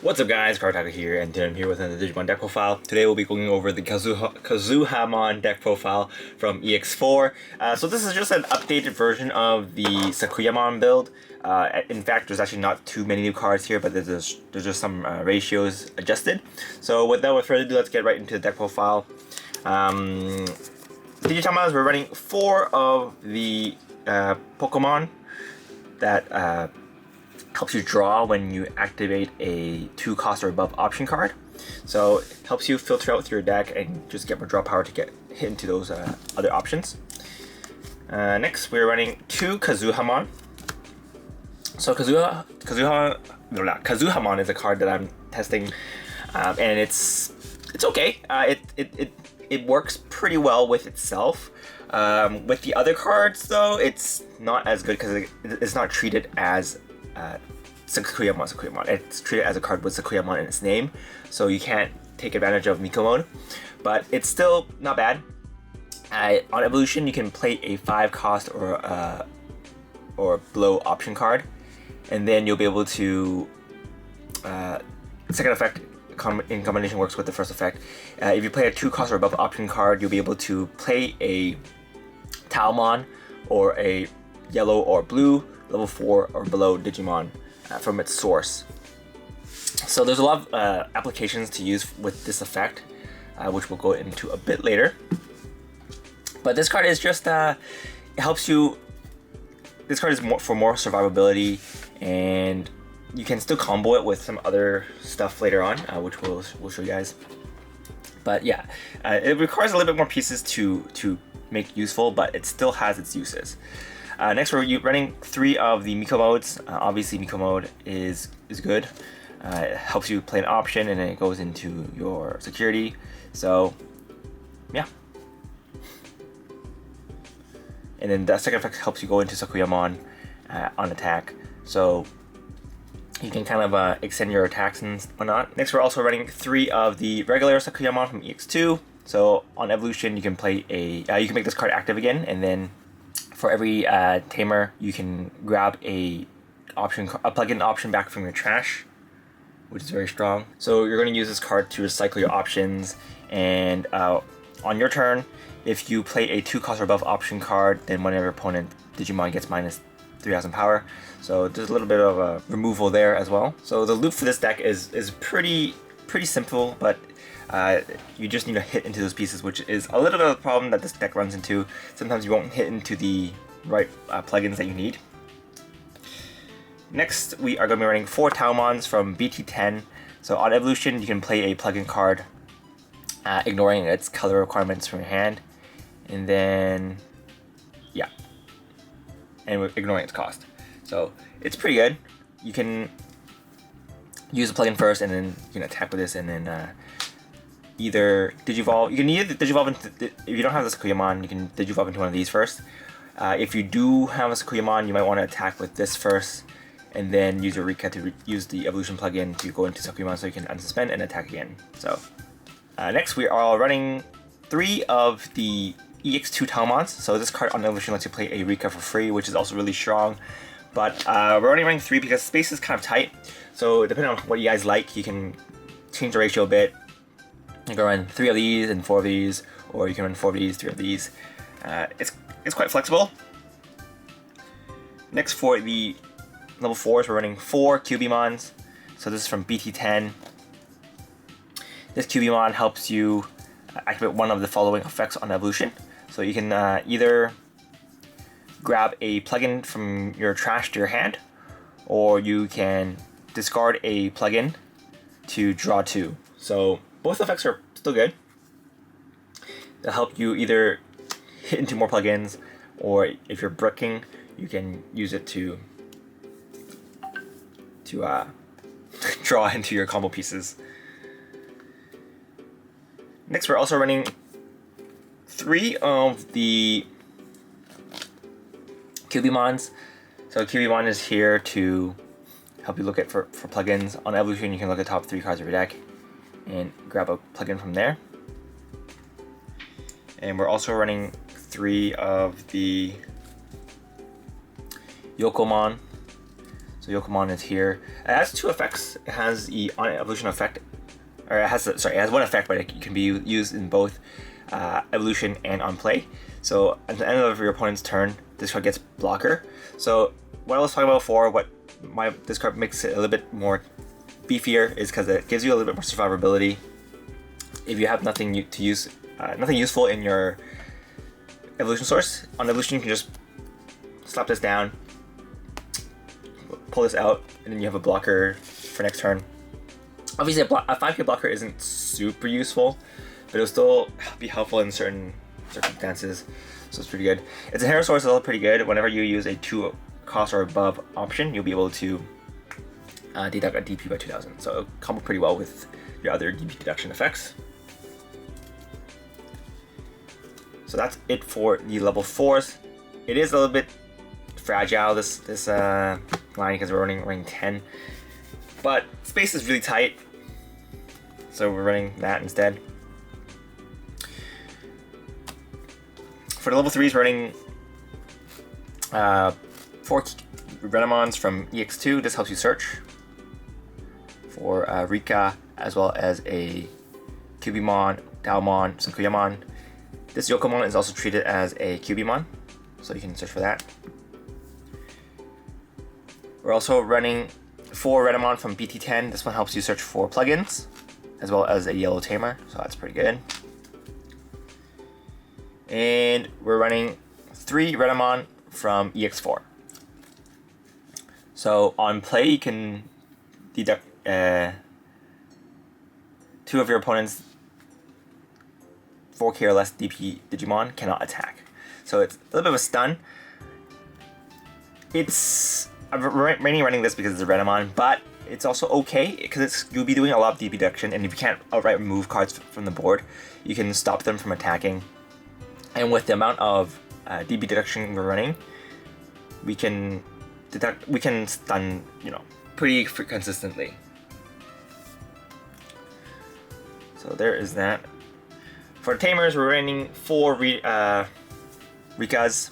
What's up guys, Kartaka here, and today I'm here with another Digimon deck profile. Today we'll be going over the Kuzuhamon deck profile from EX-04. So this is just an updated version of the Sakuyamon build. In fact, there's actually not too many new cards here, but there's just some ratios adjusted. So without further ado, let's get right into the deck profile. Digitamons, we're running 4 of the Pokemon that helps you draw when you activate a 2-cost or above option card. So it helps you filter out through your deck and just get more draw power to get hit into those other options. Next, we're running 2 Kuzuhamon. So Kuzuhamon is a card that I'm testing, and it's okay. It works pretty well with itself. With the other cards, though, it's not as good because it's not treated as Sakuyamon. It's treated as a card with Sakuyamon in its name, so you can't take advantage of Miko mode, but it's still not bad. On evolution, you can play a 5-cost or below option card, and then you'll be able to second effect in combination works with the first effect. If you play a 2-cost or above option card, you'll be able to play a Talmon or a yellow or blue level 4 or below Digimon from its source. So there's a lot of applications to use with this effect, which we'll go into a bit later. But this card is just, it helps you, this card is for more survivability, and you can still combo it with some other stuff later on, which we'll show you guys. But yeah, it requires a little bit more pieces to make useful, but it still has its uses. Next, we're running 3 of the Miko modes. Obviously, Miko mode is good. It helps you play an option, and then it goes into your security. So, yeah. And then the second effect helps you go into Sakuyamon on attack. So, you can kind of extend your attacks and whatnot. Next, we're also running 3 of the regular Sakuyamon from EX-2. So, on evolution, you can play you can make this card active again, and then for every tamer, you can grab a plug-in option back from your trash, which is very strong. So you're going to use this card to recycle your options, and on your turn, if you play a 2-cost or above option card, then whenever opponent Digimon gets minus 3,000 power. So there's a little bit of a removal there as well. So the loop for this deck is pretty simple, but you just need to hit into those pieces, which is a little bit of a problem that this deck runs into. Sometimes you won't hit into the right plugins that you need. Next, we are going to be running 4 Talmons from BT10. So on evolution, you can play a plugin card, ignoring its color requirements from your hand, and then yeah, and ignoring its cost. So it's pretty good. You can use the plugin first, and then you can attack with this, and then either Digivolve. You can either Digivolve into, if you don't have the Sakuyamon, you can Digivolve into one of these first. If you do have a Sakuyamon, you might want to attack with this first, and then use your Rika to use the evolution plugin to go into Sakuyamon so you can unsuspend and attack again. So next, we are running 3 of the EX-2 Talmons. So this card on evolution lets you play a Rika for free, which is also really strong. But we're only running 3 because space is kind of tight. So depending on what you guys like, you can change the ratio a bit. You can run 3 of these and 4 of these, or you can run 4 of these, 3 of these. It's quite flexible. Next, for the level 4s, we're running 4 Cubimons. So this is from BT10. This Cubimon helps you activate one of the following effects on evolution. So you can either grab a plugin from your trash to your hand, or you can discard a plugin to draw 2. So both effects are still good. They'll help you either hit into more plugins, or if you're bricking, you can use it to draw into your combo pieces. Next, we're also running 3 of the Cubimons. So Cubimon is here to help you look at for plugins. On evolution, you can look at the top 3 cards of your deck and grab a plugin from there. And we're also running 3 of the Yokomon. So Yokomon is here. It has 2 effects. It has the on evolution effect, or it has it has 1 effect, but it can be used in both evolution and on play. So at the end of your opponent's turn, this card gets blocker. So what I was talking about before, this card makes it a little bit more beefier is because it gives you a little bit more survivability. If you have nothing to use, nothing useful in your evolution source, on evolution you can just slap this down, pull this out, and then you have a blocker for next turn. Obviously, a 5k blocker isn't super useful, but it'll still be helpful in certain circumstances, so it's pretty good. Its inherent source is also pretty good. Whenever you use a 2 cost or above option, you'll be able to deduct a DP by 2000, so it'll combo pretty well with your other DP deduction effects. So that's it for the level 4s. It is a little bit fragile, this line, because we're running 10, but space is really tight, so we're running that instead. For the level 3s, we're running 4 Renamons from EX-02. This helps you search for Rika, as well as a Cubimon, Daomon, Sakuyamon. This Yokomon is also treated as a Cubimon, so you can search for that. We're also running 4 Renamon from BT10. This one helps you search for plugins, as well as a yellow tamer, so that's pretty good. And we're running 3 Renamon from EX-04. So on play, you can deduct 2 of your opponent's 4k or less DP Digimon cannot attack. So it's a little bit of a stun. I'm mainly running this because it's a Renamon, but it's also okay because you'll be doing a lot of DP deduction, and if you can't outright remove cards from the board, you can stop them from attacking. And with the amount of DP deduction we're running, we can stun, pretty consistently. So there is that. For Tamers, we're running 4 Rikas.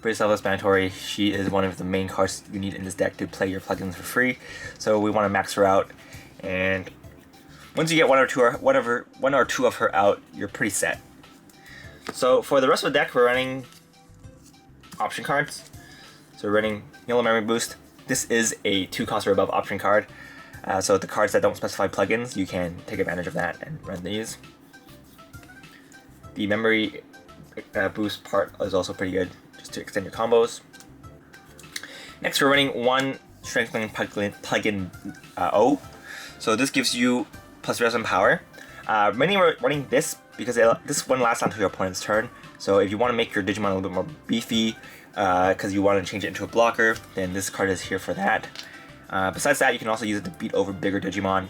Pretty self-explanatory. She is one of the main cards you need in this deck to play your plugins for free. So we want to max her out, and once you get one or two of her out, you're pretty set. So for the rest of the deck, we're running option cards. So we're running Yellow Memory Boost. This is a 2 cost or above option card. So the cards that don't specify plugins, you can take advantage of that and run these. The memory boost part is also pretty good, just to extend your combos. Next, we're running 1 Strengthening plugin O. So this gives you plus resonant power. Many are running this because this one lasts until your opponent's turn. So if you want to make your Digimon a little bit more beefy, because you want to change it into a blocker, then this card is here for that. Besides that, you can also use it to beat over bigger Digimon.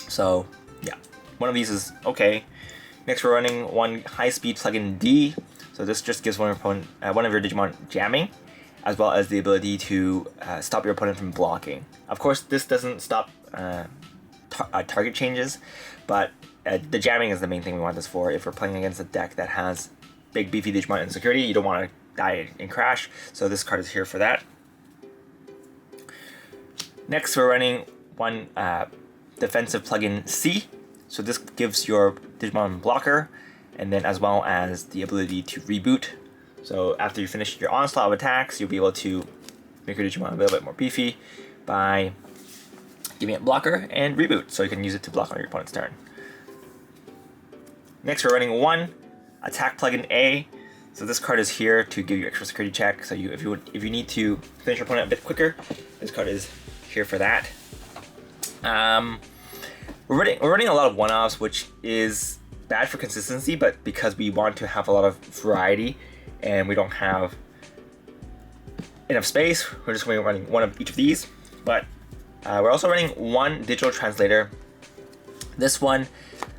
So yeah, one of these is okay. Next, we're running 1 high-speed plugin D. So this just gives one of your Digimon jamming, as well as the ability to stop your opponent from blocking. Of course, this doesn't stop target changes, but the jamming is the main thing we want this for. If we're playing against a deck that has big beefy Digimon in security, you don't want to die and crash, so this card is here for that. Next, we're running 1 defensive plugin C. So this gives your Digimon blocker, and then as well as the ability to reboot. So after you finish your onslaught of attacks, you'll be able to make your Digimon a little bit more beefy by giving it blocker and reboot, so you can use it to block on your opponent's turn. Next, we're running 1 attack plugin A. So this card is here to give you extra security check. So if you need to finish your opponent a bit quicker, this card is here for that. We're running a lot of one-offs, which is bad for consistency, but because we want to have a lot of variety and we don't have enough space, we're just running 1 of each of these. But we're also running 1 digital translator. This one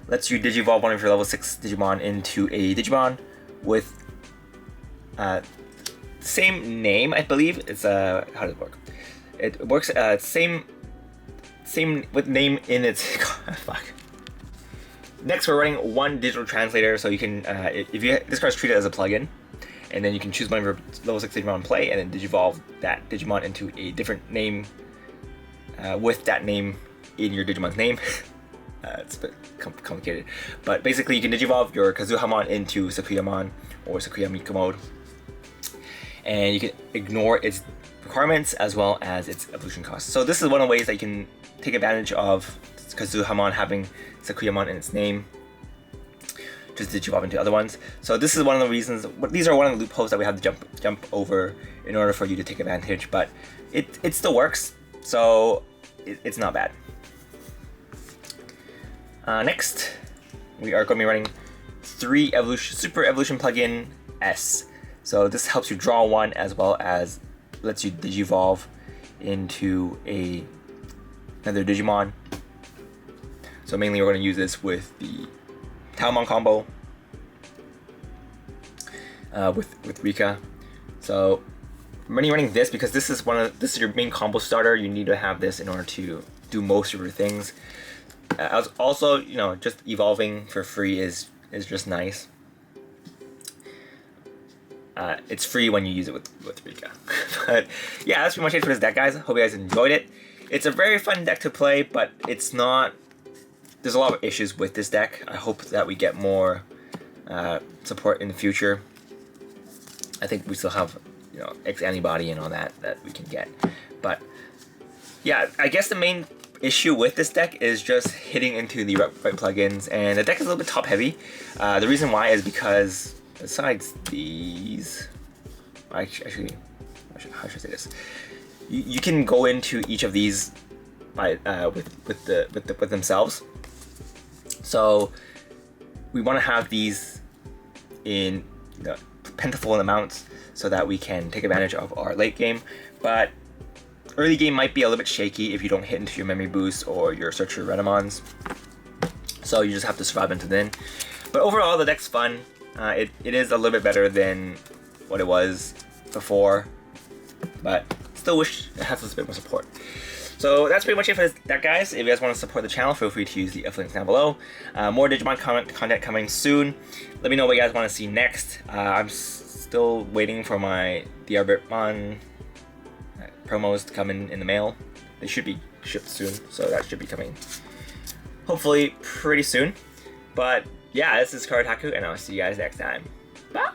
lets you digivolve one of your level 6 Digimon into a Digimon with same name, I believe. It's how does it work? It works same with name in its fuck. Next, we're running 1 digital translator, so you can this card's treated as a plugin, and then you can choose one of your level 6 Digimon play, and then digivolve that Digimon into a different name with that name in your Digimon's name. It's a bit complicated, but basically you can digivolve your Kuzuhamon into Sakuyamon or Sakuyamiko mode, and you can ignore its requirements as well as its evolution cost. So this is one of the ways that you can take advantage of Kuzuhamon having Sakuyamon in its name, just digivolve into other ones. So this is one of the reasons. These are one of the loopholes that we have to jump over in order for you to take advantage, but it still works. So it's not bad. Next, we are going to be running 3 Super Evolution plugin S. So this helps you draw one as well as lets you digivolve into another Digimon. So mainly we're going to use this with the Taomon combo with Rika. So I'm running this because this is your main combo starter. You need to have this in order to do most of your things. Also, just evolving for free is just nice. It's free when you use it with Rika. But yeah, that's pretty much it for this deck, guys. Hope you guys enjoyed it. It's a very fun deck to play, but it's not. There's a lot of issues with this deck. I hope that we get more support in the future. I think we still have X antibody and all that we can get, but yeah, I guess the main issue with this deck is just hitting into the right plugins, and the deck is a little bit top heavy. The reason why is because besides these, actually, how should I say this? You can go into each of these by with themselves. So we want to have these in pentafold amounts so that we can take advantage of our late game, but early game might be a little bit shaky if you don't hit into your memory boost or your searcher Renamons. So you just have to survive until then. But overall, the deck's fun. It is a little bit better than what it was before, but still wish it has a little bit more support. So that's pretty much it for this deck, guys. If you guys want to support the channel, feel free to use the affiliate links down below. More Digimon content coming soon. Let me know what you guys want to see next. I'm still waiting for the Arbitmon promos to come in the mail. They should be shipped soon, so that should be coming hopefully pretty soon. But yeah, this is Karataku, and I'll see you guys next time. Bye!